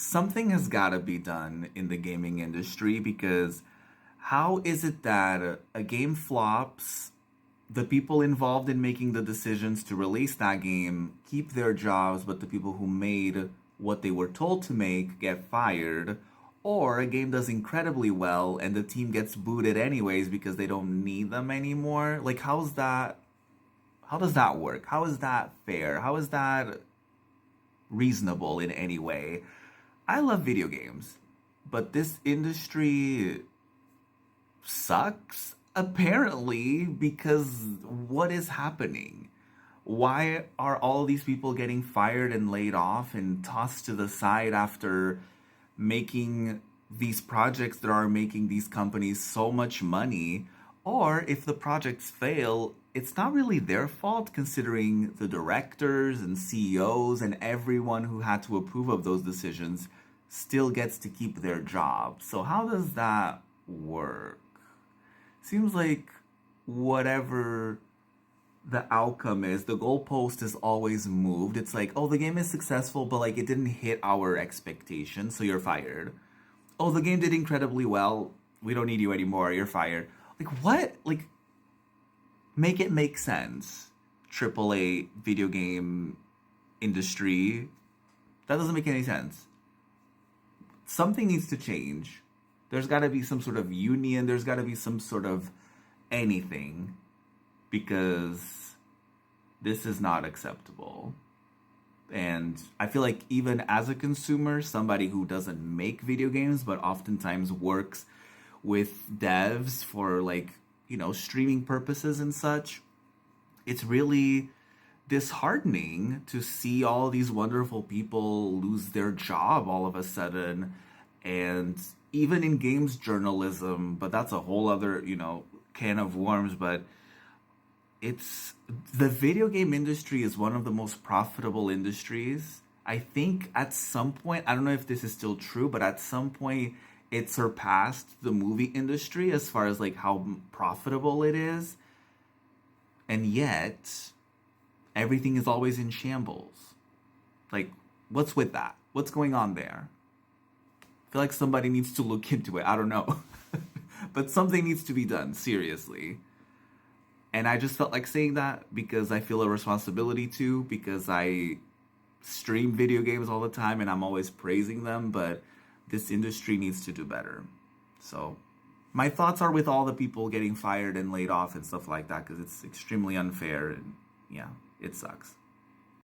something has got to be done in the gaming industry because how is it that a game flops, the people involved in making the decisions to release that game keep their jobs, but the people who made what they were told to make get fired, or a game does incredibly well and the team gets booted anyways because they don't need them anymore? Like, how's that? How does that work? How is that fair? How is that reasonable in any way? I love video games, but this industry sucks apparently because what is happening? Why are all these people getting fired and laid off and tossed to the side after making these projects that are making these companies so much money? Or if the projects fail, it's not really their fault considering the directors and CEOs and everyone who had to approve of those decisions still gets to keep their job. So how does that work? Seems like whatever the outcome is, the goalpost is always moved. It's like, oh, the game is successful, but like it didn't hit our expectations, so you're fired. Oh, the game did incredibly well. We don't need you anymore. You're fired. Like what? Like make it make sense. AAA video game industry. That doesn't make any sense. Something needs to change. There's got to be some sort of union. There's got to be some sort of anything because this is not acceptable. And I feel like even as a consumer, somebody who doesn't make video games but oftentimes works with devs for like, streaming purposes and such, it's really disheartening to see all these wonderful people lose their job all of a sudden. And even in games journalism, but that's a whole other, can of worms. But it's the video game industry is one of the most profitable industries. I think at some point, I don't know if this is still true, but at some point it surpassed the movie industry as far as like how profitable it is. And yet everything is always in shambles. Like, what's with that? What's going on there? I feel like somebody needs to look into it. I don't know. But something needs to be done, seriously. And I just felt like saying that because I feel a responsibility to, because I stream video games all the time and I'm always praising them, but this industry needs to do better. So my thoughts are with all the people getting fired and laid off and stuff like that because it's extremely unfair and yeah, it sucks.